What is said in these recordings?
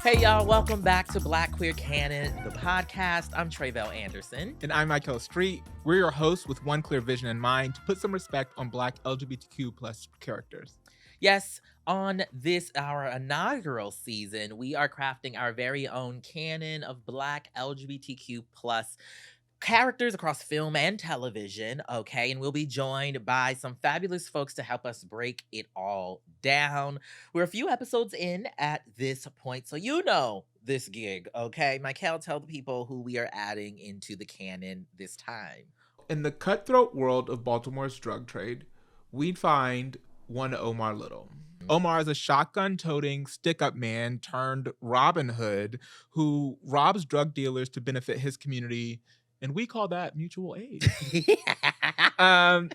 Hey y'all, welcome back to Black Queer Canon, the podcast. I'm Tre'vell Anderson. And I'm Mikelle Street. We're your hosts with one clear vision in mind: to put some respect on Black LGBTQ plus characters. Yes, on this, our inaugural season, we are crafting our very own canon of Black LGBTQ plus characters across film and television, okay? And we'll be joined by some fabulous folks to help us break it all down. We're a few episodes in at this point, so you know this gig, okay? Mikelle, tell the people who we are adding into the canon this time. In the cutthroat world of Baltimore's drug trade, we'd find one Omar Little. Omar is a shotgun-toting, stick-up man turned Rpbin HOod who robs drug dealers to benefit his community, and we call that mutual aid.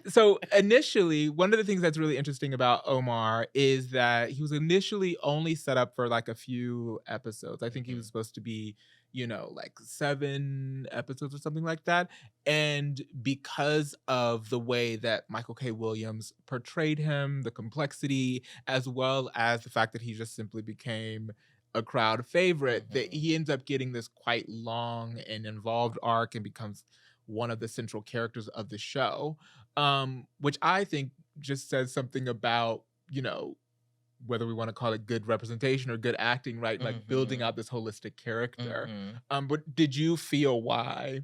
So initially, one of the things that's really interesting about Omar is that he was initially only set up for like a few episodes. I think he was supposed to be, like 7 episodes or something like that. And because of the way that Michael K. Williams portrayed him, the complexity, as well as the fact that he just simply became a crowd favorite, that he ends up getting this quite long and involved arc and becomes one of the central characters of the show, which I think just says something about, whether we want to call it good representation or good acting, right? Like building out this holistic character. But did you feel why,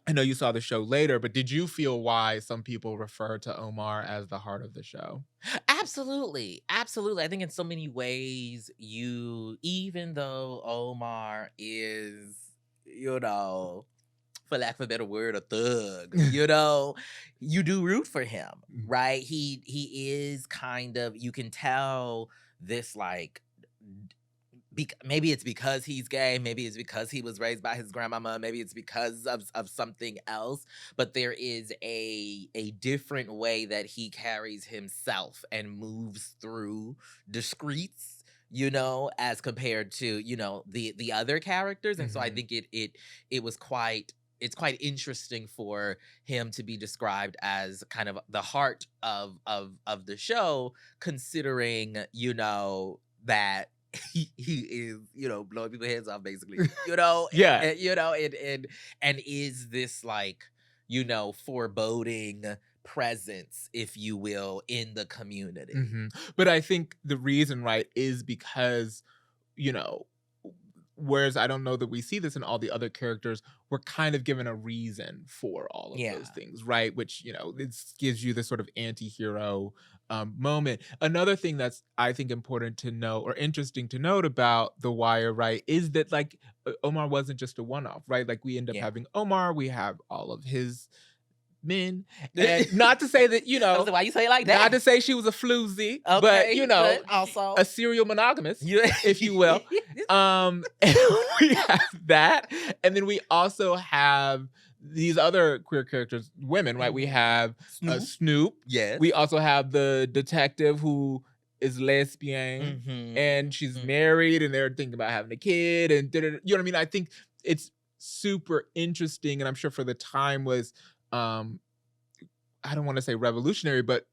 I know you saw the show later, but did you feel why some people refer to Omar as the heart of the show? Absolutely. Absolutely. I think in so many ways, even though Omar is, for lack of a better word, a thug, you do root for him, right? He is kind of, you can tell this like, maybe it's because he's gay, maybe it's because he was raised by his grandmama, maybe it's because of something else, but there is a different way that he carries himself and moves through the streets, as compared to, the other characters. And so I think it was it's quite interesting for him to be described as kind of the heart of the show, considering, that he is, blowing people's heads off, basically, Yeah. and is this like, foreboding presence, if you will, in the community. But I think the reason, right, is because, whereas I don't know that we see this in all the other characters, we're kind of given a reason for all of those things, right? Which, it gives you this sort of anti-hero moment. Another thing that's, I think, important to know or interesting to note about The Wire, right, is that like Omar wasn't just a one-off, right? Like we end up having Omar, we have all of his men, and not to say that, Why you say it like that? Not to say she was a floozy, Okay, but also a serial monogamous, if you will. And we have that, and then we also have these other queer characters, women, right? We have Snoop. Yes. We also have the detective who is lesbian, and she's married, and they're thinking about having a kid, and you know what I mean? I think it's super interesting, and I'm sure for the time was, I don't want to say revolutionary, but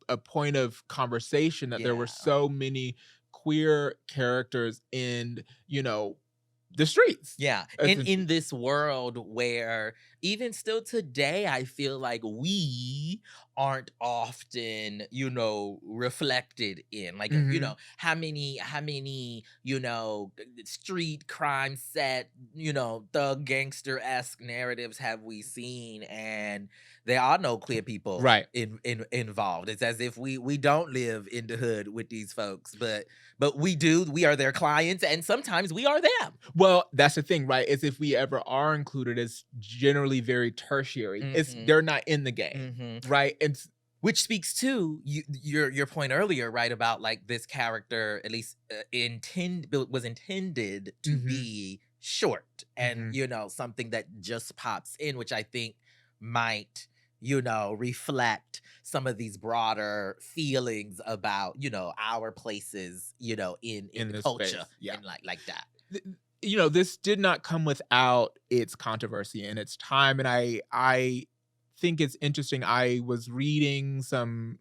a point of conversation that there were so many queer characters in, the streets. Yeah. In this world where even still today, I feel like we aren't often, reflected in. Like, how many, street crime set, thug gangster-esque narratives have we seen? And there are no queer people involved. It's as if we don't live in the hood with these folks, but we do. We are their clients, and sometimes we are them. Well, that's the thing, right? Is if we ever are included, it's generally very tertiary. They're not in the game, right? And which speaks to your point earlier, right, about like this character at least was intended to be short and something that just pops in, which I think might reflect some of these broader feelings about our places in the culture space. and like that. This did not come without its controversy and its time, and I think it's interesting. I was reading some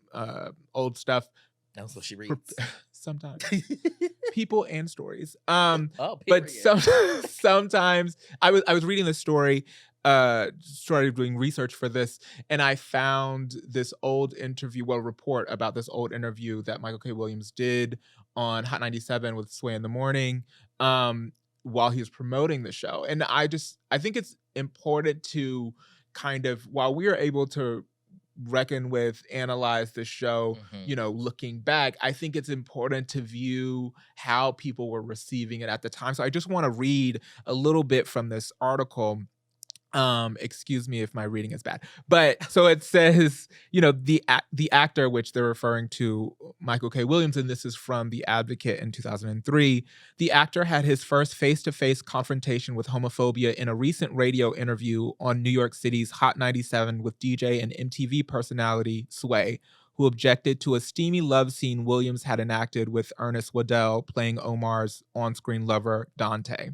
old stuff. That's what she reads. sometimes. People and stories. Oh, But period. sometimes I was reading the story, started doing research for this, and I found this old report about this old interview that Michael K. Williams did on Hot 97 with Sway in the Morning, while he was promoting the show. And I think it's important to kind of, while we are able to reckon with, analyze the show, looking back, I think it's important to view how people were receiving it at the time. So I just want to read a little bit from this article. Excuse me if my reading is bad, but so it says, the actor, which they're referring to, Michael K. Williams, and this is from The Advocate in 2003. The actor had his first face-to-face confrontation with homophobia in a recent radio interview on New York City's Hot 97 with DJ and MTV personality Sway, who objected to a steamy love scene Williams had enacted with Ernest Waddell playing Omar's on-screen lover, Dante.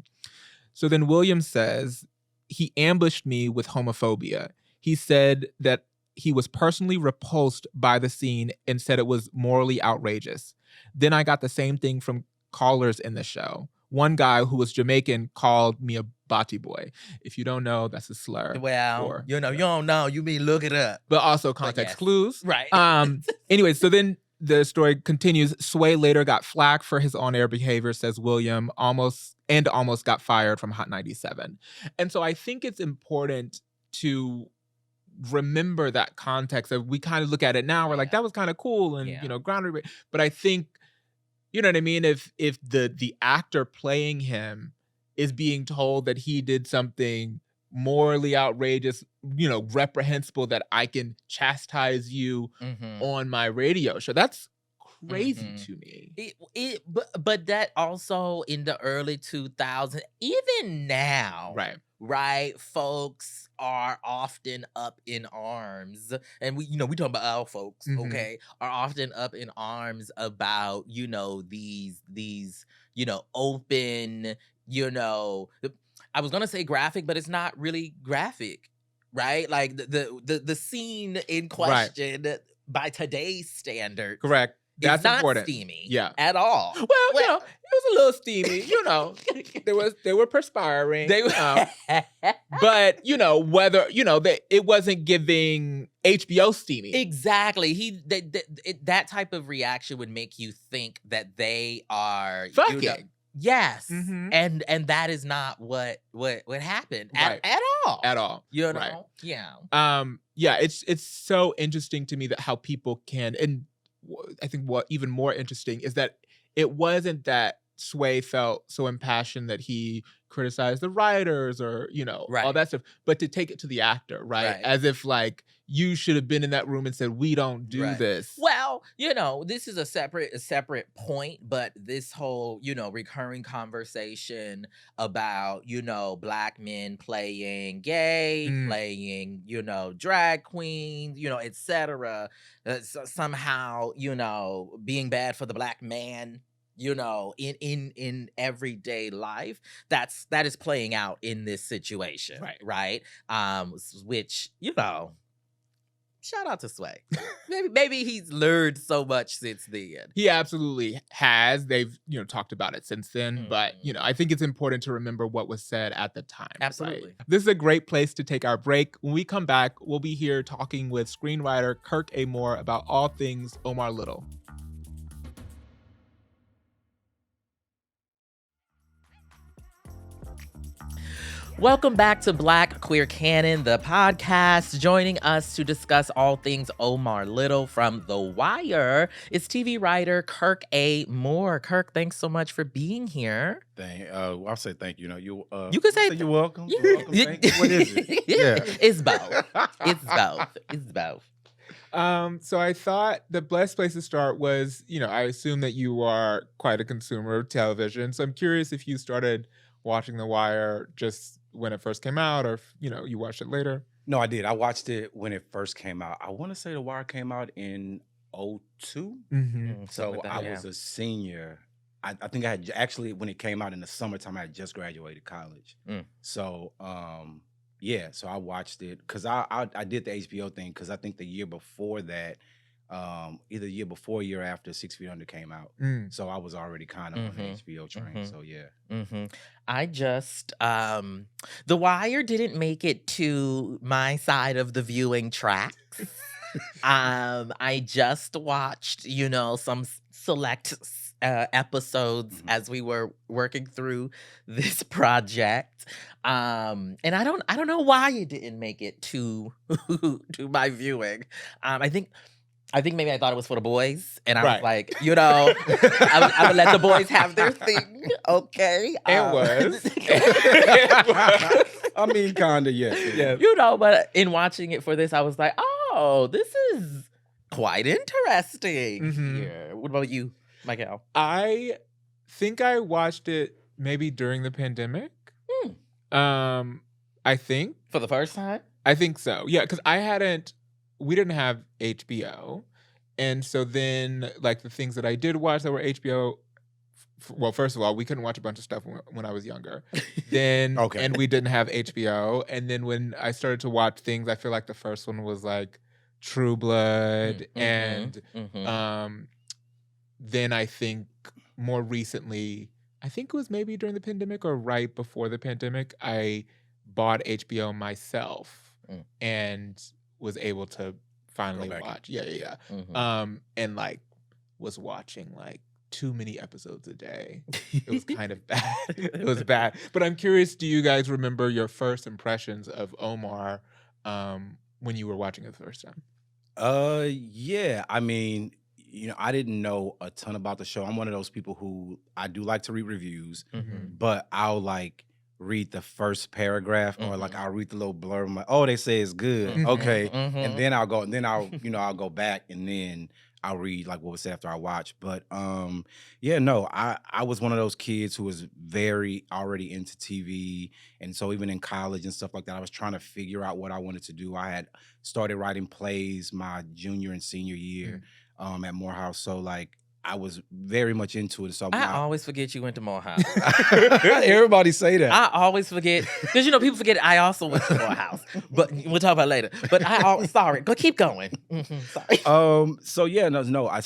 So then Williams says, he ambushed me with homophobia. He said that he was personally repulsed by the scene and said it was morally outrageous. Then I got the same thing from callers in the show. One guy who was Jamaican called me a bati boy. If you don't know, that's a slur. Well, you don't know. You mean look it up. But also context clues. Right. Anyway, so then the story continues. Sway later got flack for his on-air behavior, says William, almost got fired from Hot 97. And so I think it's important to remember that context of, we kind of look at it now, we're like, that was kind of cool and, groundbreaking. But I think, you know what I mean? If the actor playing him is being told that he did something morally outrageous, reprehensible, that I can chastise you on my radio show, that's crazy to me. But that also in the early 2000s, even now, right, folks are often up in arms, and we talking about our folks, okay, are often up in arms about these open, I was gonna say graphic, but it's not really graphic, right? Like the scene in question, by today's standard, correct. That's not important. Steamy, at all. Well, it was a little steamy. They were perspiring. But whether it wasn't giving HBO steamy. Exactly. That type of reaction would make you think that they are fucking. Yes, and that is not what happened at all. At all. It's so interesting to me that how people can, and I think what even more interesting is that it wasn't that Sway felt so impassioned that he criticized the writers or all that stuff, but to take it to the actor, as if like, you should have been in that room and said, we don't do this. Well, this is a separate point, but this whole recurring conversation about Black men playing gay, playing drag queens, etc. Somehow being bad for the Black man, in everyday life, that is playing out in this situation, right? Which shout out to Sway. maybe he's learned so much since then. He absolutely has. They've talked about it since then, but I think it's important to remember what was said at the time. Absolutely. Right? This is a great place to take our break. When we come back, we'll be here talking with screenwriter Kirk A. Moore about all things Omar Little. Welcome back to Black Queer Canon, the podcast. Joining us to discuss all things Omar Little from The Wire is TV writer Kirk A. Moore. Kirk, thanks so much for being here. I'll say thank you. You can say you're welcome. You're welcome. Thank you. What is it? Yeah, it's both. It's both. So I thought the best place to start was, I assume that you are quite a consumer of television. So I'm curious if you started watching The Wire just when it first came out, or if, you watched it later. No, I did. I watched it when it first came out. I want to say The Wire came out in 2002. So I was a senior. I think I had actually, when it came out in the summertime, I had just graduated college. So, so I watched it because I did the HBO thing because I think the year before that, either year before or year after 6 Feet Under came out. So I was already kind of on the HBO train. So yeah. I just The Wire didn't make it to my side of the viewing tracks. I just watched, some select episodes as we were working through this project. And I don't know why it didn't make it to to my viewing. I think maybe I thought it was for the boys, and I was like, I would let the boys have their thing, okay? It was. I mean, kind of, yeah. But in watching it for this, I was like, oh, this is quite interesting here. What about you, Mikelle? I think I watched it maybe during the pandemic. I think. For the first time? I think so. Yeah, because we didn't have HBO. And so then, like, the things that I did watch that were HBO, well, first of all, we couldn't watch a bunch of stuff when I was younger. Then, and we didn't have HBO. And then when I started to watch things, I feel like the first one was, like, True Blood. And then I think more recently, I think it was maybe during the pandemic or right before the pandemic, I bought HBO myself and was able to finally watch. Yeah. And like was watching like too many episodes a day. It was kind of bad. It was bad. But I'm curious, do you guys remember your first impressions of Omar when you were watching it the first time? Yeah. I mean, I didn't know a ton about the show. I'm one of those people who I do like to read reviews, but I'll like read the first paragraph or like I'll read the little blurb. I'm like, oh, they say it's good. Okay. And then I'll go back and then I'll read like what was said after I watch. But I was one of those kids who was very already into TV. And so even in college and stuff like that, I was trying to figure out what I wanted to do. I had started writing plays my junior and senior year at Morehouse. So like I was very much into it. So I always forget you went to Morehouse. Everybody say that. I always forget because people forget I also went to Morehouse. But we'll talk about it later. But sorry, go keep going. Sorry. So yeah, no. I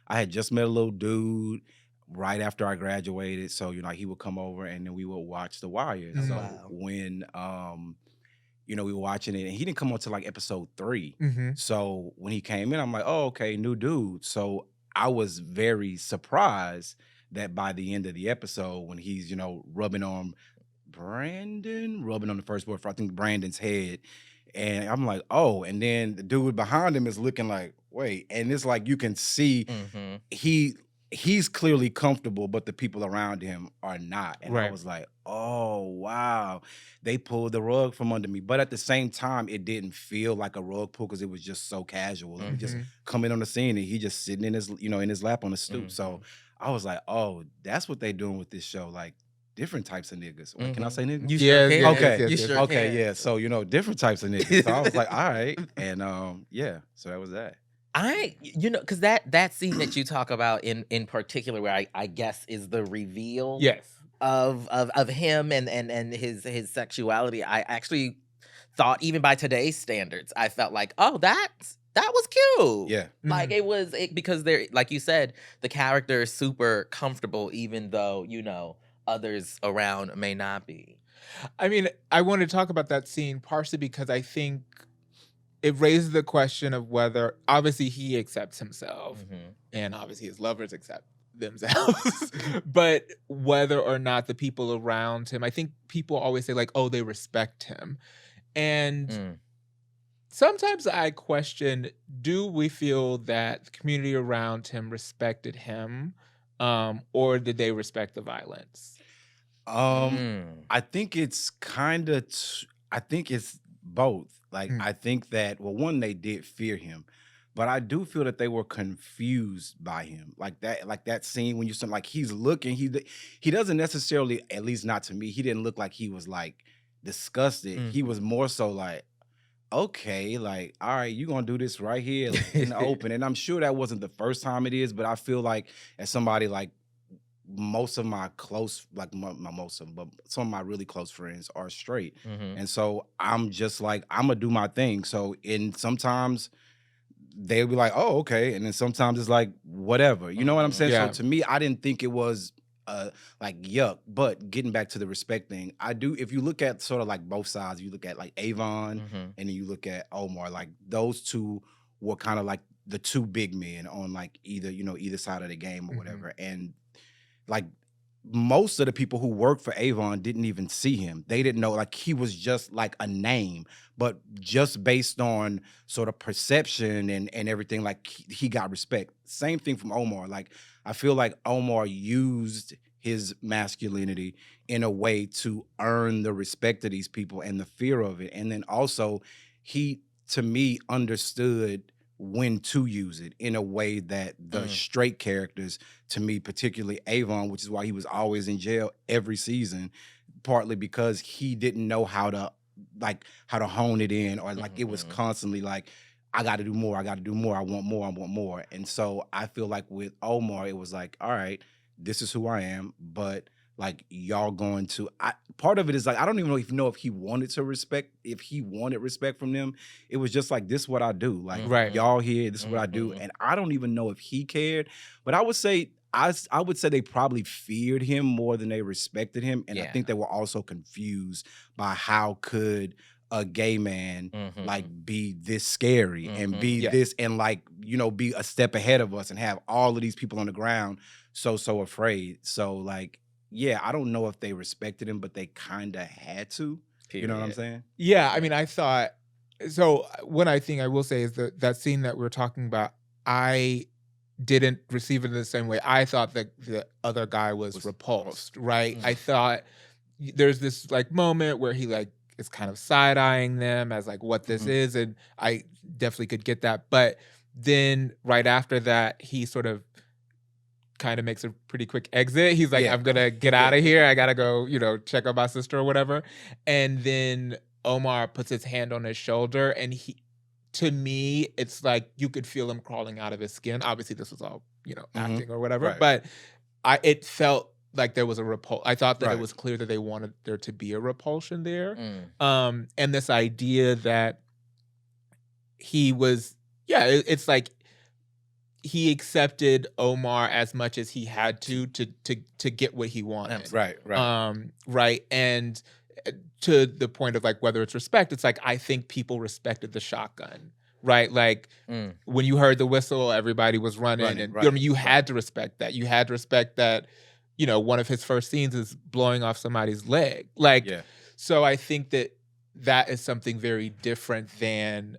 had just met a little dude right after I graduated. So he would come over and then we would watch The Wire. So when we were watching it, and he didn't come on to like episode 3. So when he came in, I'm like, oh, okay, new dude. So I was very surprised that by the end of the episode, when he's, rubbing on the first boy for I think Brandon's head. And I'm like, oh, and then the dude behind him is looking like, wait. And it's like you can see he's clearly comfortable, but the people around him are not. And I was like, oh, wow. They pulled the rug from under me. But at the same time, it didn't feel like a rug pull because it was just so casual. He just coming on the scene and he just sitting in his lap on the stoop. So I was like, oh, that's what they doing with this show. Like different types of niggas. Wait, can I say niggas? You sure can. Okay. You sure okay, can. yeah. So, different types of niggas. So I was like, all right. And so that was that. Because that scene that you talk about in particular, where I guess is the reveal of him and his sexuality, I actually thought, even by today's standards, I felt like, oh, that was cute. Yeah. Like because they're, like you said, the character is super comfortable, even though, others around may not be. I mean, I want to talk about that scene partially because I think it raises the question of whether, obviously, he accepts himself, and obviously his lovers accept themselves, but whether or not the people around him, I think people always say like, oh, they respect him. And sometimes I question, do we feel that the community around him respected him, or did they respect the violence? I think it's I think it's both. Like, I think that, well, one, they did fear him, but I do feel that they were confused by him. Like that scene when like he's looking, he doesn't necessarily, at least not to me, he didn't look like he was like disgusted. He was more so like, okay, like, all right, you gonna do this right here in the open. And I'm sure that wasn't the first time it is, but I feel like as somebody like, most of my close, like most of them, but some of my really close friends are straight. And so I'm just like, I'm gonna do my thing. So sometimes they'll be like, oh, okay. And then sometimes it's like, whatever. You know what I'm saying? Yeah. So to me, I didn't think it was like yuck. But getting back to the respect thing, I do, if you look at sort of like both sides, you look at like Avon and then you look at Omar, like those two were kind of like the two big men on like either, you know, either side of the game or whatever. And like most of the people who worked for Avon didn't even see him. They didn't know, like he was just like a name, but just based on sort of perception and everything, like he got respect. Same thing from Omar. Like I feel like Omar used his masculinity in a way to earn the respect of these people and the fear of it. And then also he, to me, understood when to use it in a way that the straight characters, to me, particularly Avon, which is why he was always in jail every season, partly because he didn't know how to hone it in, or like it was constantly like, I got to do more, I got to do more, I want more, I want more. And so I feel like with Omar, it was like, all right, this is who I am, but like y'all going to, part of it is like, I don't even know if he wanted respect from them. It was just like, this is what I do. Like y'all here, this is what I do. And I don't even know if he cared, but I would say they probably feared him more than they respected him. And I think they were also confused by how could a gay man like be this scary and be this and like, you know, be a step ahead of us and have all of these people on the ground so afraid. So like, yeah, I don't know if they respected him, but they kind of had to. Period. You know what I'm saying? Yeah, I mean, I thought, so one thing I will say is that scene that we're talking about, I didn't receive it in the same way. I thought that the other guy was repulsed, right? I thought there's this like moment where he like is kind of side-eyeing them as like what this is, and I definitely could get that. But then right after that, he sort of kind of makes a pretty quick exit. He's like, I'm gonna get out of here. I gotta go, you know, check on my sister or whatever. And then Omar puts his hand on his shoulder, and to me, it's like you could feel him crawling out of his skin. Obviously, this was all, you know, acting or whatever. But it felt like there was a repulsion. I thought that it was clear that they wanted there to be a repulsion there. And this idea that he was, it's like he accepted Omar as much as he had to get what he wanted. Right. And to the point of like whether it's respect, it's like I think people respected the shotgun. Right, like when you heard the whistle, everybody was running and I mean, you had to respect that. You had to respect that. You know, one of his first scenes is blowing off somebody's leg. Like, so I think that is something very different than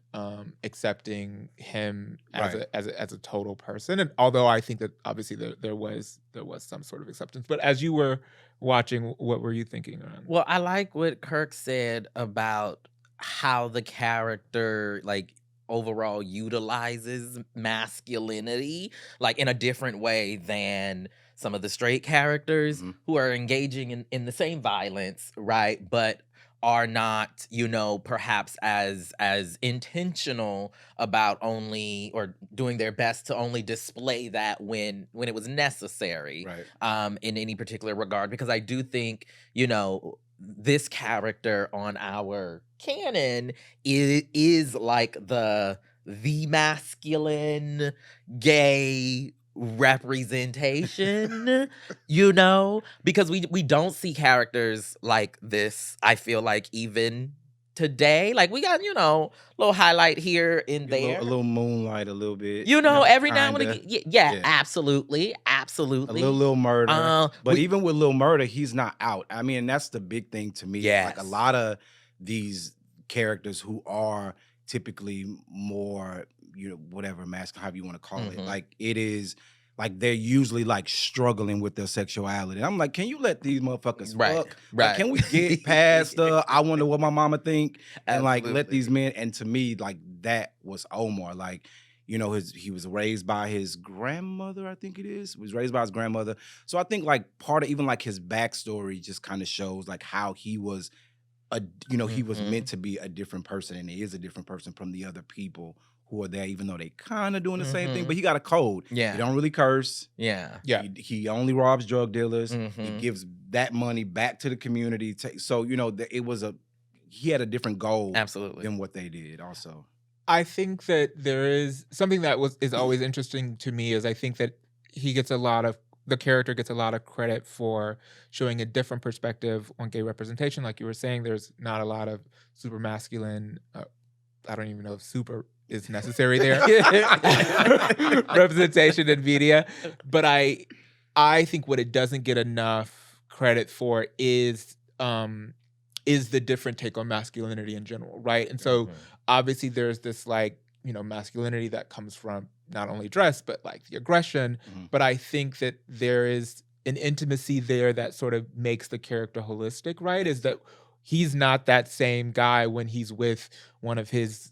accepting him as a total person. And although I think that obviously there was some sort of acceptance, but as you were watching, what were you thinking around? Well, I like what Kirk said about how the character like overall utilizes masculinity like in a different way than some of the straight characters who are engaging in the same violence, right? But are not, you know, perhaps as intentional about only or doing their best to only display that when it was necessary, in any particular regard. Because I do think, you know, this character on our canon is like the masculine gay representation, you know, because we don't see characters like this, I feel like, even today. Like we got, you know, a little highlight here and there. A little moonlight, a little bit. You know, every now and again. Yeah, absolutely. A little murder. But even with Lil Murder, he's not out. I mean, that's the big thing to me. Yes. Like a lot of these characters who are typically more, you know, whatever masculine, however you want to call it. Like it is like they're usually like struggling with their sexuality. I'm like, can you let these motherfuckers fuck? Like, can we get past I wonder what my mama think and like let these men? And to me, like that was Omar. Like, you know, he was raised by his grandmother, I think it is. He was raised by his grandmother. So I think like part of even like his backstory just kind of shows like how he was he was meant to be a different person, and he is a different person from the other people who are there, even though they kind of doing the same thing. But he got a code. Yeah. He don't really curse. Yeah. He only robs drug dealers. He gives that money back to the community. So, you know, he had a different goal absolutely than what they did also. I think that there is something that is always interesting to me is I think that the character gets a lot of credit for showing a different perspective on gay representation. Like you were saying, there's not a lot of super masculine, I don't even know if super is necessary there, representation in media. But I think what it doesn't get enough credit for is the different take on masculinity in general, right? And so obviously there's this like, masculinity that comes from not only dress, but like the aggression. But I think that there is an intimacy there that sort of makes the character holistic, right? Is that he's not that same guy when he's with one of his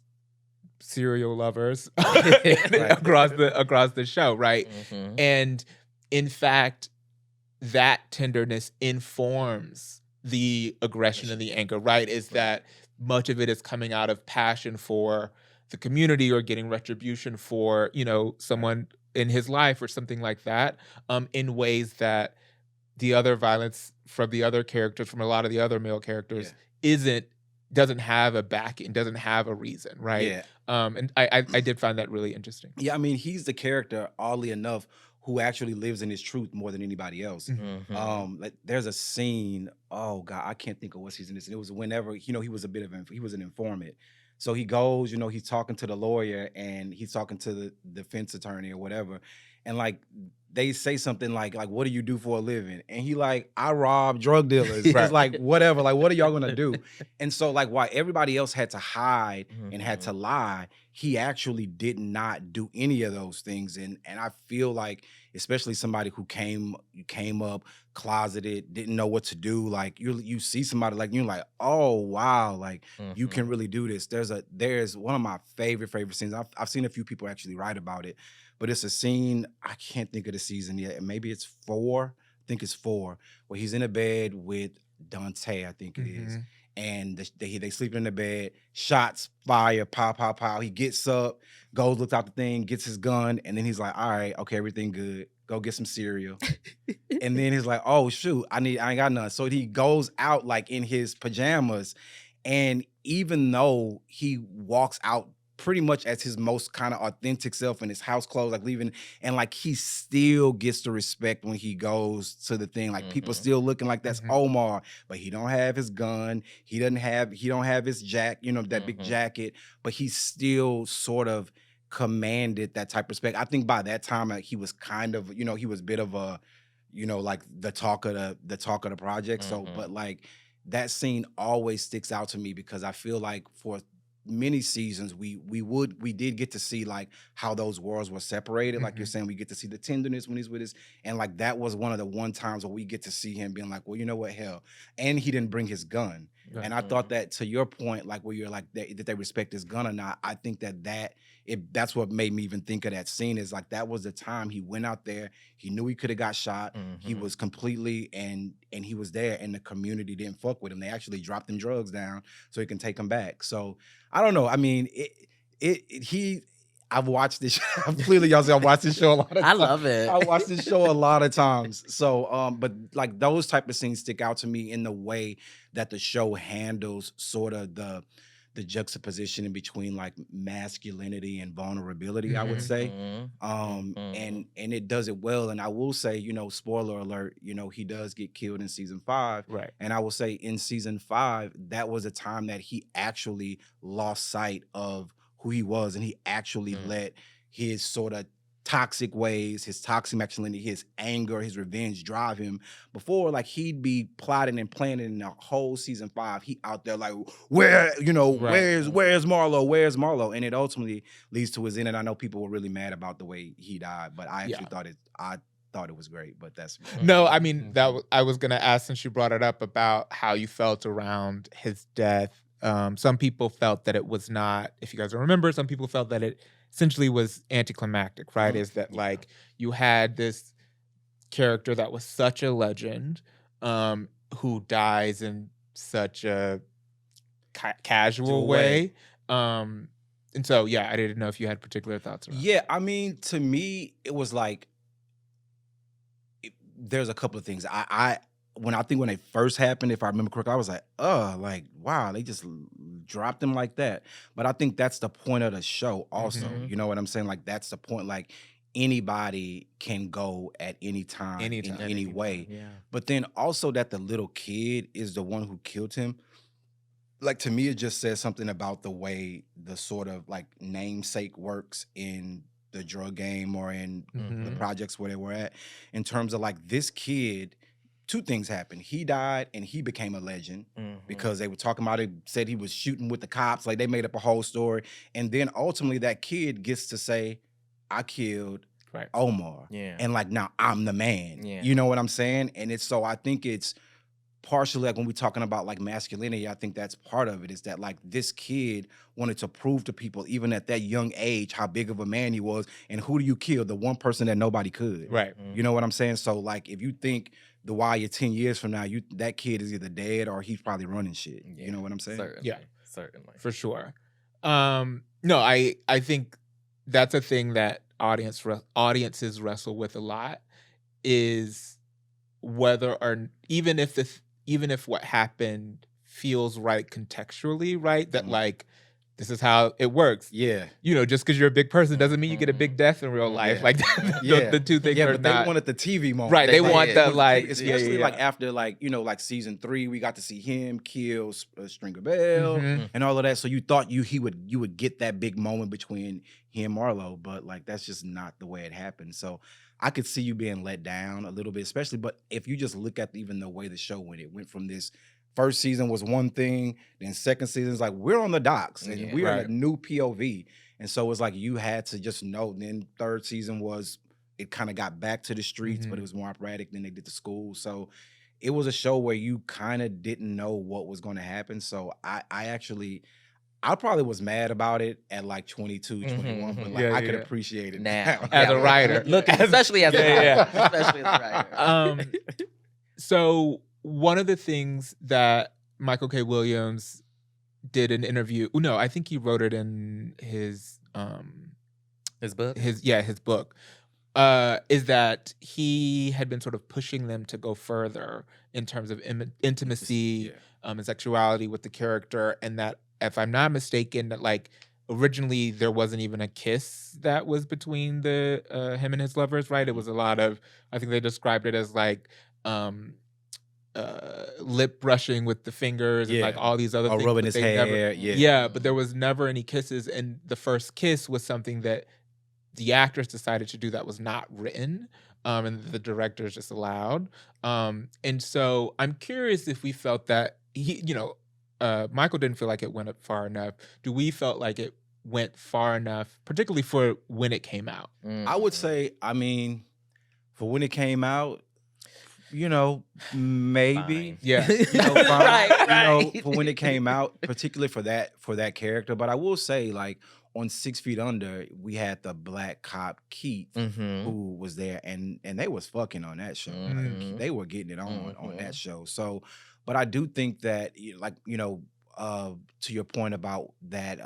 serial lovers across the show, right? And in fact, that tenderness informs the aggression and the anger, right? Is that much of it is coming out of passion for the community or getting retribution for, someone in his life or something like that, in ways that the other violence from the other characters, from a lot of the other male characters, doesn't have a backing, doesn't have a reason, right? Yeah. And I did find that really interesting. Yeah, I mean, he's the character, oddly enough, who actually lives in his truth more than anybody else. Like there's a scene, oh God, I can't think of what season this is. It was whenever, he was he was an informant. So he goes, he's talking to the lawyer and he's talking to the defense attorney or whatever. And like, they say something like, what do you do for a living? And he like, I rob drug dealers. It's like, whatever, like, what are y'all gonna do? And so like, while everybody else had to hide and had to lie, he actually did not do any of those things. And I feel like, especially somebody who came up closeted, didn't know what to do, like you see somebody like, you're like, oh wow, like you can really do this. There's one of my favorite scenes. I've seen a few people actually write about it, but it's a scene, I can't think of the season yet. Maybe it's 4, I think it's 4, where he's in a bed with Dante, I think it is. And they sleeping in the bed, shots, fire, pow, pow, pow. He gets up, goes, looks out the thing, gets his gun, and then he's like, all right, okay, everything good. Go get some cereal. And then he's like, oh shoot, I ain't got none. So he goes out like in his pajamas. And even though he walks out pretty much as his most kind of authentic self in his house clothes, like leaving, and like he still gets the respect when he goes to the thing. Like people still looking like that's Omar, but he don't have his gun. He don't have his that big jacket, but he still sort of commanded that type of respect. I think by that time, like, he was kind of, he was a bit of a, like the talk of the project. So, but like that scene always sticks out to me because I feel like for many seasons we did get to see like how those worlds were separated. Like you're saying, we get to see the tenderness when he's with us, and like that was one of the times where we get to see him being like, well, you know what, hell, and he didn't bring his gun. And I thought that, to your point, like where you're like that they respect his gun or not, I think that's what made me even think of that scene, is like that was the time he went out there, he knew he could have got shot, he was completely, and he was there, and the community didn't fuck with him. They actually dropped them drugs down so he can take them back. So I don't know. I mean, I've watched this. Clearly, y'all see I've watched this show a lot of times. I love it. I watched this show a lot of times. So, but like those type of scenes stick out to me in the way that the show handles sort of the juxtaposition in between like masculinity and vulnerability, I would say. And it does it well. And I will say, spoiler alert, he does get killed in season 5. Right. And I will say in season 5, that was a time that he actually lost sight of who he was, and he actually let his sort of toxic ways, his toxic masculinity, his anger, his revenge drive him. Before, like, he'd be plotting and planning in the whole season 5. He out there like, where's Marlo? Where's Marlo? And it ultimately leads to his end. And I know people were really mad about the way he died, but I actually thought it was great. But that's no, I mean, I was gonna ask, since you brought it up, about how you felt around his death. Some people felt that it was not, if you guys don't remember, some people felt that it essentially was anticlimactic, right? Is that like you had this character that was such a legend, who dies in such a casual way. And so, yeah, I didn't know if you had particular thoughts around it. I mean, to me, it was like, there's a couple of things. when they first happened, if I remember correctly, I was like, like, wow, they just dropped him like that. But I think that's the point of the show also. Mhm. You know what I'm saying? Like, that's the point. Like, anybody can go at any time, Anytime. in any way. Yeah. But then also that the little kid is the one who killed him. Like, to me, it just says something about the way the sort of like namesake works in the drug game or in the Mhm. projects where they were at, in terms of like this kid. Two things happened. He died and he became a legend because they were talking about it, said he was shooting with the cops. Like, they made up a whole story. And then ultimately that kid gets to say, I killed Right. Omar. Yeah. And like, now I'm the man. Yeah. You know what I'm saying? And it's so I think it's partially like when we're talking about like masculinity, I think that's part of it, is that like this kid wanted to prove to people, even at that young age, how big of a man he was. And who do you kill? The one person that nobody could. Right. You know what I'm saying? So like, if you think the wire 10 years from now, that kid is either dead or he's probably running shit. You know what I'm saying? Certainly. Yeah. Certainly. For sure. No, I think that's a thing that audiences wrestle with a lot, is whether or even if what happened feels right contextually, right? That like, this is how it works. Yeah. You know, just because you're a big person doesn't mean you get a big death in real life. Yeah. Like, the two things are but not. they wanted the TV moment. Right, they want did. the like, especially like after like, you know, like season 3, we got to see him kill Stringer Bell Mhm. and all of that. So you thought you would get that big moment between him and Marlo, but like that's just not the way it happened. So I could see you being let down a little bit, especially. But if you just look at even the way the show went, it went from this. First season was one thing, then second season is like, we're on the docks and we're in a new POV. And so it's like you had to just know. Then third season was, it kind of got back to the streets, but it was more operatic than they did the school. So it was a show where you kind of didn't know what was going to happen. So I probably was mad about it at like 22, 21, but like I could appreciate it now. As a writer. Look, especially as a writer. Especially as a writer. So one of the things that Michael K. Williams did an interview. No, I think he wrote it in his book. His book. Is that he had been sort of pushing them to go further in terms of intimacy and sexuality with the character, and that, if I'm not mistaken, that like originally there wasn't even a kiss that was between the him and his lovers, right? It was a lot of, I think they described it as like lip brushing with the fingers and like all these other things. Rubbing his hair. But there was never any kisses, and the first kiss was something that the actors decided to do that was not written, and the directors just allowed. And so I'm curious if we felt that Michael didn't feel like it went up far enough. Do we felt like it went far enough, particularly for when it came out? I would say, I mean, for when it came out, you know, maybe. Fine. Yeah. You know, fine. Right. You know, for when it came out, particularly for that character. But I will say, like, on 6 Feet Under, we had the black cop Keith, who was there, and they was fucking on that show. Like, they were getting it on that show. So, but I do think that, like, you know, to your point about that,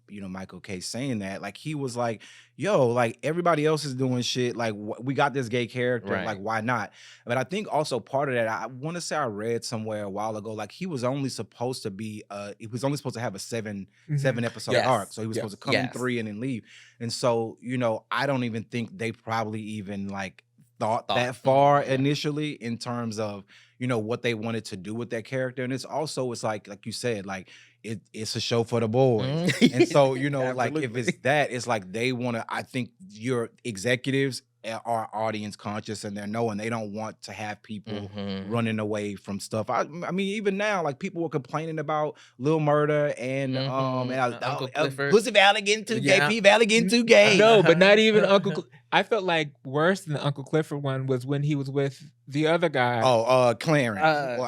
you know, Michael K saying that, like, he was like, yo, like, everybody else is doing shit. Like, we got this gay character. Right. Like, why not? But I think also part of that, I want to say I read somewhere a while ago, like, he was only supposed to be, he was only supposed to have a seven episode arc. So he was supposed to come in 3 and then leave. And so, you know, I don't even think they probably even like thought that far initially in terms of, you know, what they wanted to do with that character. And it's also, it's like you said, like, it's a show for the boys. And so, you know, like, if it's that, it's like they want to, I think your executives are audience conscious, and they're knowing they don't want to have people running away from stuff. I mean, even now, like, people were complaining about Lil Murder and Uncle Clifford. Pussy Valley getting too gay, P Valley getting too gay. No, but not even Uncle. I felt like worse than the Uncle Clifford one was when he was with the other guy. Oh, Clarence.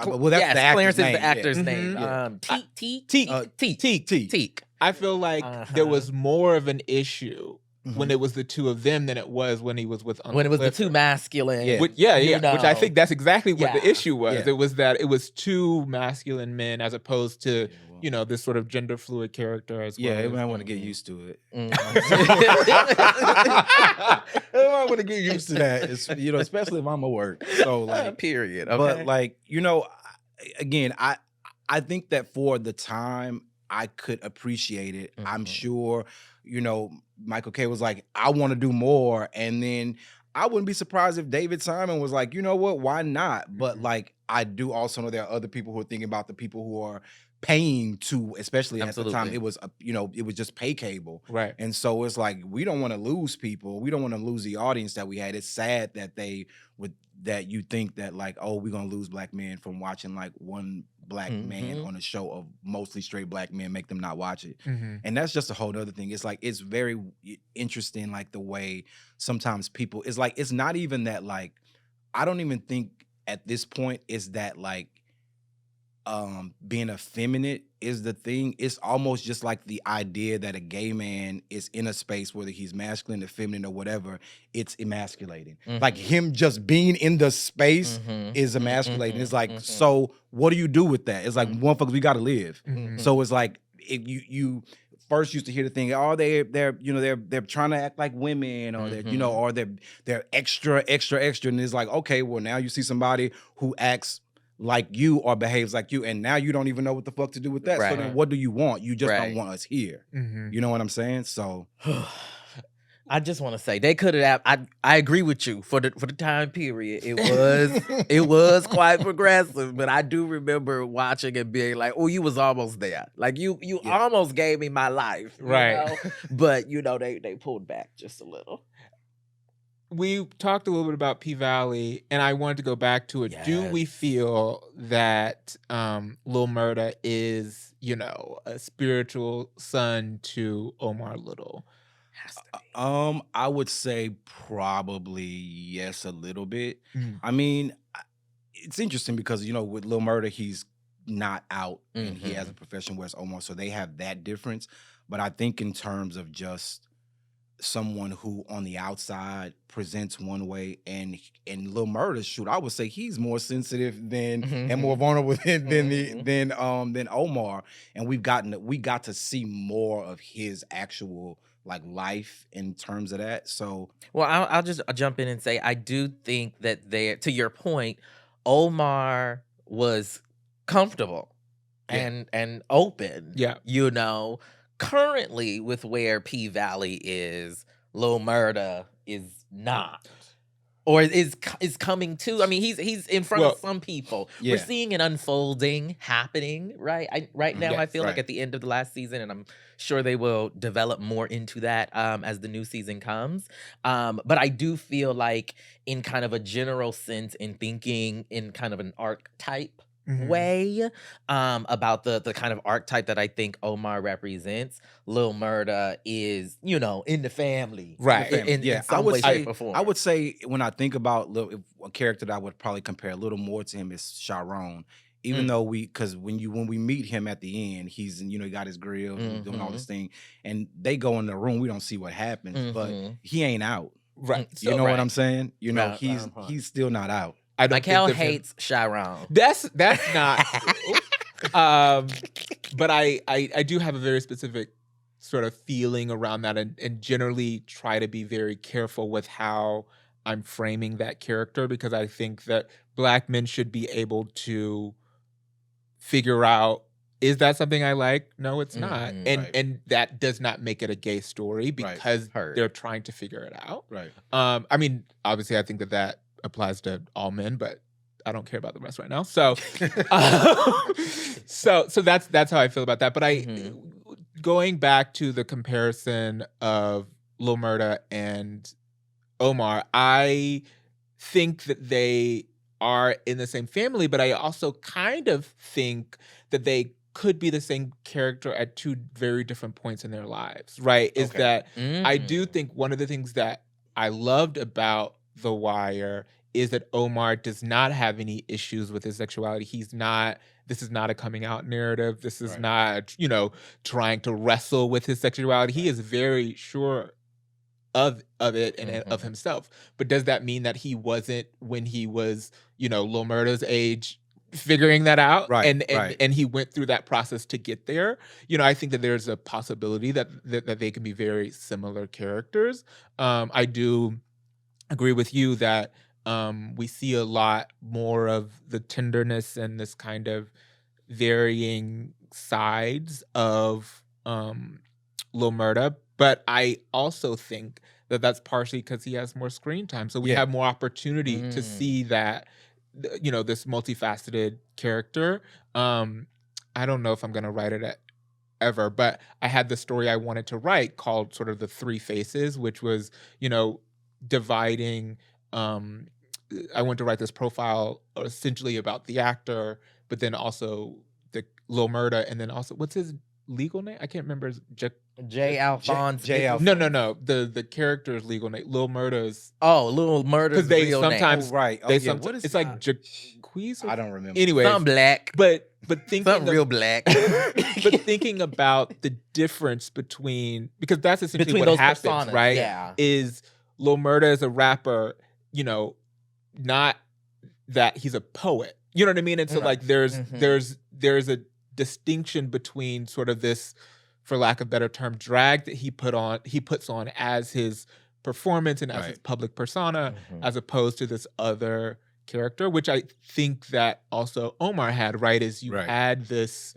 Well, that's the actor's Clarence name. is the actor's name. Teak. I feel like there was more of an issue when it was the two of them than it was when he was with Uncle When it was Clifford. the two masculine. Which I think that's exactly what the issue was. Yeah. It was that it was two masculine men as opposed to you know, this sort of gender fluid character as well. Yeah, as, everyone want to get used to it. Mm-hmm. Everyone want to get used to that. It's, you know, especially if I'm at work. So like, period. Okay. but like, you know, again, I think that for the time I could appreciate it. I'm sure, you know, Michael K was like, I want to do more. And then I wouldn't be surprised if David Simon was like, you know what, why not? But like, I do also know there are other people who are thinking about the people who are paying to, especially at the time, it was, you know, it was just pay cable. Right. And so it's like, we don't want to lose people. We don't want to lose the audience that we had. It's sad that that you think that like, oh, we're going to lose black men from watching like one black man on a show of mostly straight black men, make them not watch it. And that's just a whole other thing. It's like, it's very interesting, like the way sometimes people, it's like, it's not even that like, I don't even think at this point is that like, being effeminate is the thing. It's almost just like the idea that a gay man is in a space, whether he's masculine or feminine or whatever, it's emasculating. Like him just being in the space is emasculating. It's like, so what do you do with that? It's like, motherfuckers, we gotta live. So it's like, if you first used to hear the thing, oh, they're you know, they're trying to act like women, or they're, you know, or they're extra, and it's like, okay, well, now you see somebody who acts like you or behaves like you, and now you don't even know what the fuck to do with that. So then what do you want? You just don't want us here. You know what I'm saying? So I just want to say they could have. I agree with you for the time period. It was quite progressive, but I do remember watching and being like, "Oh, you was almost there. Like you almost gave me my life, right?" Know? But you know they pulled back just a little. We talked a little bit about P-Valley, and I wanted to go back to it. Yes. Do we feel that Lil Murda is, you know, a spiritual son to Omar Little? I would say probably yes, a little bit. I mean, it's interesting because, you know, with Lil Murda, he's not out and he has a profession where it's Omar, so they have that difference. But I think in terms of just someone who on the outside presents one way, and Lil Murda, shoot, I would say he's more sensitive than and more vulnerable than Omar, and we got to see more of his actual like life in terms of that. So, well, I'll just jump in and say I do think that to your point, Omar was comfortable and open. Yeah, you know. Currently, with where P-Valley is, Lil Murda is not, or is coming to. I mean, he's in front of some people. We're seeing an unfolding happening right now. I feel like at the end of the last season, and I'm sure they will develop more into that as the new season comes. But I do feel like, in kind of a general sense, in thinking in kind of an archetype way about the kind of archetype that I think Omar represents, Lil Murda is, you know, in the family, right? In some way, shape, or form. I would say when I think about a character that I would probably compare a little more to him is Sharon. Even though because when we meet him at the end, he's, you know, he got his grill, he's doing all this thing, and they go in the room, we don't see what happens, but he ain't out, right? You know what I'm saying? You know, he's still not out. Mikelle hates Sharon. That's not. But I do have a very specific sort of feeling around that, and generally try to be very careful with how I'm framing that character, because I think that Black men should be able to figure out, is that something I like? No, it's not. And that does not make it a gay story, because they're trying to figure it out. Right. I mean, obviously I think that applies to all men, but I don't care about the rest right now. So, so that's how I feel about that. But going back to the comparison of Lil Murda and Omar, I think that they are in the same family, but I also kind of think that they could be the same character at two very different points in their lives, right? Is that I do think one of the things that I loved about The Wire is that Omar does not have any issues with his sexuality. This is not a coming out narrative. This is not, you know, trying to wrestle with his sexuality. He is very sure of it and of himself. But does that mean that he wasn't, when he was, you know, Lil Murda's age, figuring that out, Right, and he went through that process to get there. I think that there's a possibility that they can be very similar characters. I do agree with you that we see a lot more of the tenderness and this kind of varying sides of Lil Murda, but I also think that that's partially because he has more screen time, so we have more opportunity to see that, this multifaceted character. I don't know if I'm gonna write it ever, but I had the story I wanted to write called sort of The Three Faces, which was, dividing. I wanted to write this profile essentially about the actor, but then also the Lil Murda, and then also what's his legal name? I can't remember. J. Alphonse. No. The character's legal name, Lil Murda's. Oh, Lil Murda's they real sometimes name. right. They sometimes it's like Jaquez. I don't remember. Anyway, something black, but thinking something real black. but thinking about the difference because that's essentially Between what those happens, personas, right? yeah. Is Lil Murda as a rapper, not that he's a poet. You know what I mean? And so like there's a distinction between sort of this, for lack of a better term, drag that he puts on as his performance and as his public persona, as opposed to this other character, which I think that also Omar had, right? Is you had this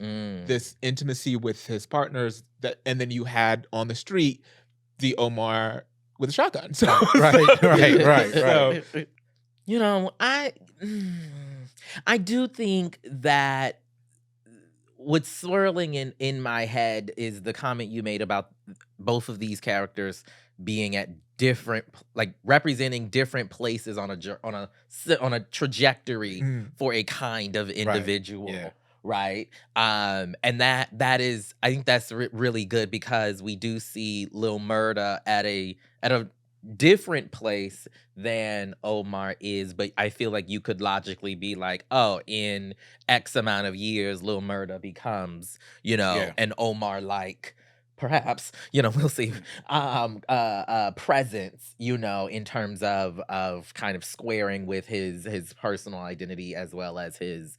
intimacy with his partners and then you had on the street the Omar with a shotgun. So right. So, I do think that what's swirling in my head is the comment you made about both of these characters being at different, like representing different places on a trajectory for a kind of individual. Right. And that is, I think that's really good, because we do see Lil Murda at a different place than Omar is, but I feel like you could logically be like, oh, in X amount of years, Lil Murda becomes, an Omar like, perhaps, we'll see, presence, in terms of kind of squaring with his personal identity as well as his,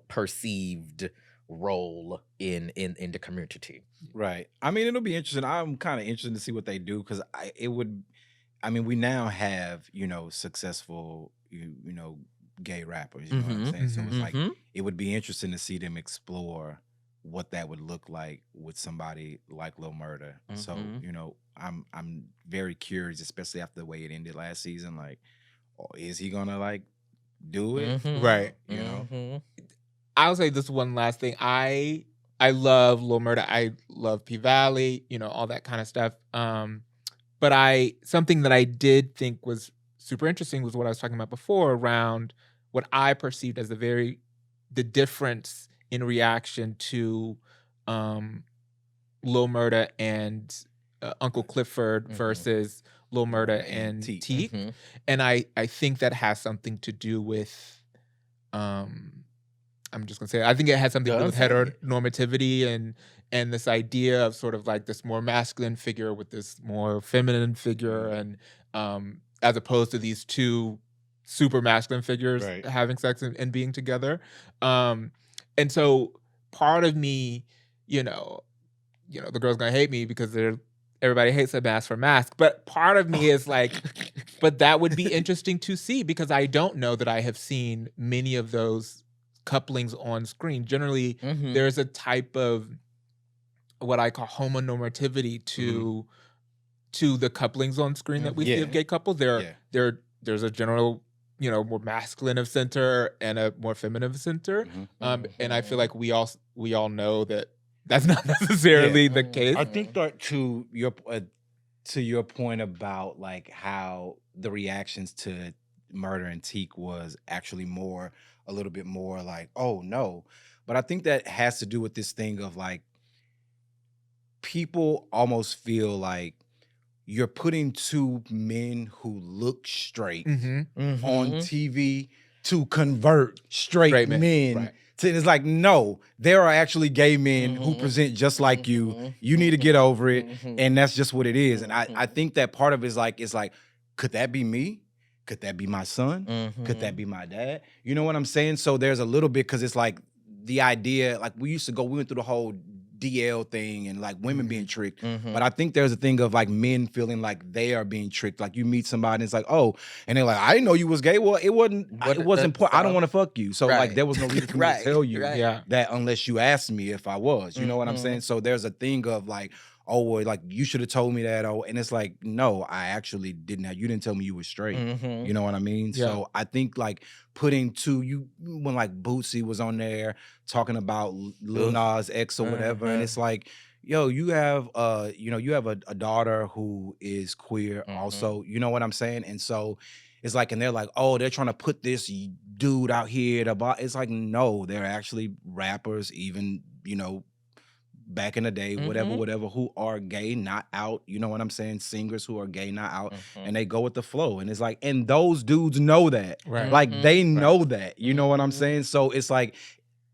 perceived role in the community. Right. I mean, it'll be interesting. I'm kind of interested to see what they do, because we now have, successful, gay rappers, you know what I'm saying? So it's like, it would be interesting to see them explore what that would look like with somebody like Lil Murda. So, I'm very curious, especially after the way it ended last season. Like, is he gonna like do it? Right. I'll say this one last thing. I love Lil Murda. I love P Valley, all that kind of stuff. But something that I did think was super interesting was what I was talking about before around what I perceived as the difference in reaction to Lil Murda and Uncle Clifford versus Lil Murda and Teak. And I think that has something to do with, I'm just gonna say, I think it has something to do with heteronormativity and this idea of sort of like this more masculine figure with this more feminine figure, and as opposed to these two super masculine figures having sex and being together. And so part of me, the girl's gonna hate me because everybody hates a mask for mask, but part of me is like, but that would be interesting to see, because I don't know that I have seen many of those couplings on screen. Generally, there's a type of what I call homonormativity to the couplings on screen that we see of gay couples. There's a general, more masculine of center and a more feminine of center. And I feel like we all know that that's not necessarily the case. I think that to your point about like how the reactions to Murder and Teak was actually a little bit more like, oh no. But I think that has to do with this thing of like, people almost feel like you're putting two men who look straight on TV to convert straight men. Right. It's like, no, there are actually gay men who present just like you. You need to get over it. And that's just what it is. And I think that part of it is like, could that be me? could that be my son? Mm-hmm. Could that be my dad? You know what I'm saying? So there's a little bit, because it's like the idea, like we went through the whole DL thing and like women being tricked. Mm-hmm. But I think there's a thing of like men feeling like they are being tricked. Like you meet somebody and it's like, oh, and they're like, I didn't know you was gay. Well, it wasn't important. I don't want to fuck you. So like there was no reason for me to tell you that unless you asked me if I was. You know what I'm saying? So there's a thing of like, oh, well, like you should have told me that. Oh, and it's like, no, I actually didn't. You didn't tell me you were straight. Mm-hmm. You know what I mean? Yeah. So I think like putting when like Bootsy was on there talking about Lil Nas X or whatever, and it's like, yo, you have a daughter who is queer also. You know what I'm saying? And so it's like, and they're like, oh, they're trying to put this dude out here it's like, no, they're actually rappers, even, back in the day, whatever, who are gay, not out, you know what I'm saying? Singers who are gay, not out, and they go with the flow. And it's like, and those dudes know that. Right. Like, they know that, you know what I'm saying? So it's like,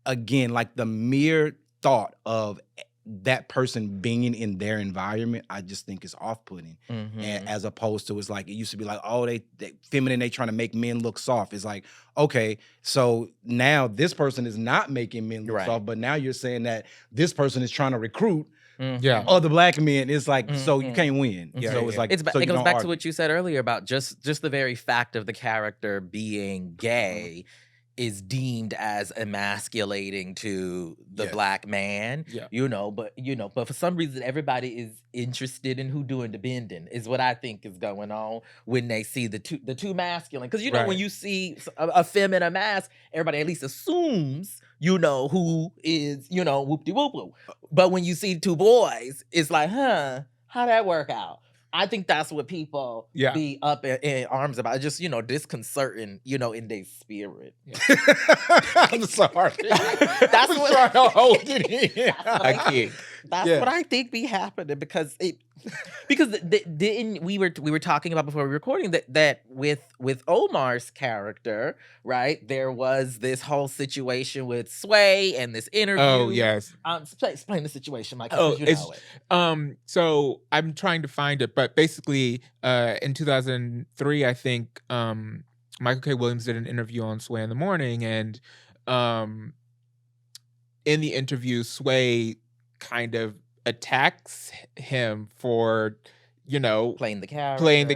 again, like the mere thought of that person being in their environment, I just think is off-putting. And as opposed to, it's like, it used to be like, oh, they feminine, they trying to make men look soft. It's like, okay, so now this person is not making men look soft, but now you're saying that this person is trying to recruit other black men. It's like, so you can't win. So it's like, it goes back to what you said earlier about just the very fact of the character being gay is deemed as emasculating to the black man, but for some reason everybody is interested in who doing the bending is what I think is going on when they see the two masculine. Because when you see a femme in a mask, everybody at least assumes who is whoop-de-whoop-whoop. But when you see two boys, it's like, how'd that work out? I think that's what people be up in arms about. Just, disconcerting, in their spirit. Yeah. I'm sorry. That's what trying to hold it in. That's what I think be happening because we were talking about before we were recording that with Omar's character, right? There was this whole situation with Sway and this interview. Oh yes. Explain the situation, Mike. Oh, so I'm trying to find it, but basically, in 2003, I think Michael K. Williams did an interview on Sway in the Morning, and in the interview, Sway kind of attacks him for playing the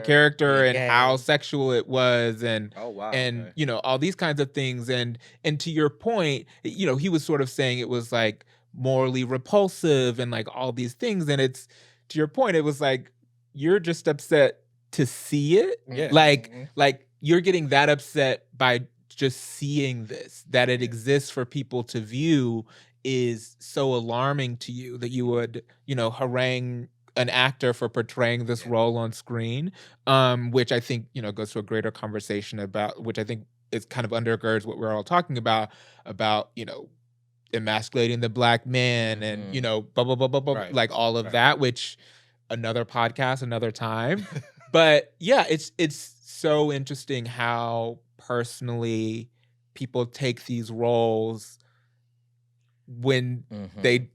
character and how sexual it was, and and all these kinds of things, and to your point, he was sort of saying it was like morally repulsive and like all these things, and it's to your point, it was like you're just upset to see it, like you're getting that upset by just seeing this, that it exists for people to view, is so alarming to you that you would, harangue an actor for portraying this role on screen, which I think, goes to a greater conversation about, which I think is kind of undergirds what we're all talking about, emasculating the black man and, blah, blah, blah, blah, blah, like all of that, which another podcast, another time. But yeah, it's so interesting how personally people take these roles when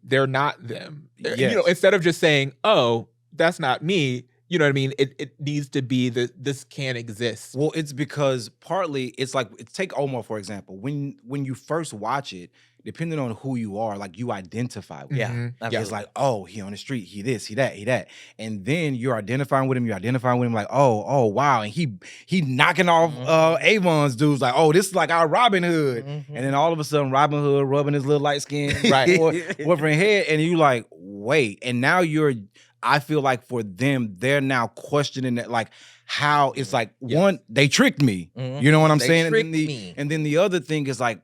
they're not them. Instead of just saying, oh, that's not me, you know what I mean? It needs to be this can't exist. Well, it's because partly it's like, take Omar, for example. When you first watch it, depending on who you are, like you identify with him. It's like, oh, he on the street, he this, he that. And then you're identifying with him, like, oh, wow. And he knocking off Avon's dudes, like, oh, this is like our Rpbin HOod. And then all of a sudden, Rpbin HOod rubbing his little light skin boyfriend head, and you like, wait. And now I feel like for them, they're now questioning that, like, how it's like, one, they tricked me. You know what I'm saying? And then the other thing is like,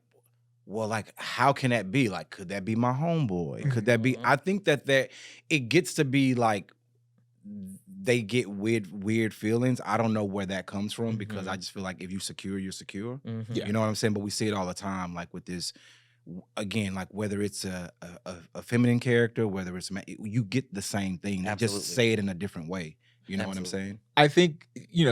well, like, how can that be? Like, could that be my homeboy? Could that be? I think that it gets to be like they get weird feelings. I don't know where that comes from because I just feel like if you're secure, you're secure. You know what I'm saying? But we see it all the time, like with this, again, like whether it's a feminine character, whether it's you get the same thing. Absolutely. Just say it in a different way. You know what I'm saying? I think,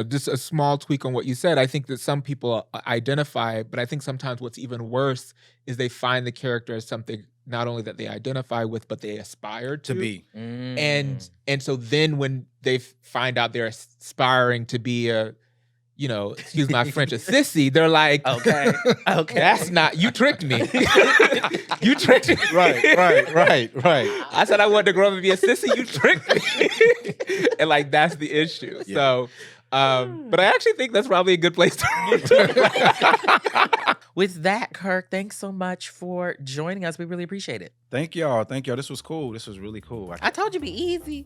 just a small tweak on what you said. I think that some people identify, but I think sometimes what's even worse is they find the character as something not only that they identify with, but they aspire to be. And so then when they find out they're aspiring to be a, excuse my French, a sissy, they're like, okay, that's not, you tricked me. You tricked me. Right. I said I wanted to grow up and be a sissy, you tricked me. And like, that's the issue. Yeah. So, but I actually think that's probably a good place to With that, Kirk, thanks so much for joining us. We really appreciate it. Thank y'all. This was cool. This was really cool. I told you it'd be easy.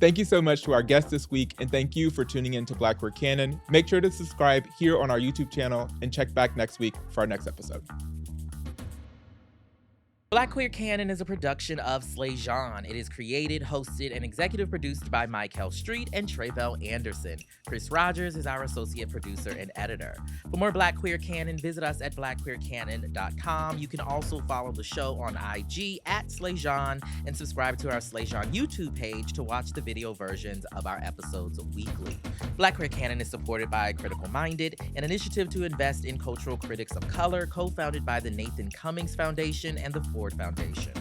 Thank you so much to our guest this week, and thank you for tuning in to Black Queer Canon. Make sure to subscribe here on our YouTube channel and check back next week for our next episode. Black Queer Canon is a production of Slayzhon. It is created, hosted, and executive produced by Mikelle Street and Tre'vell Anderson. Chris Rodgers is our associate producer and editor. For more Black Queer Canon, visit us at blackqueercanon.com. You can also follow the show on IG at Slayzhon and subscribe to our Slayzhon YouTube page to watch the video versions of our episodes weekly. Black Queer Canon is supported by Critical Minded, an initiative to invest in cultural critics of color, co-founded by the Nathan Cummings Foundation and the Foundation.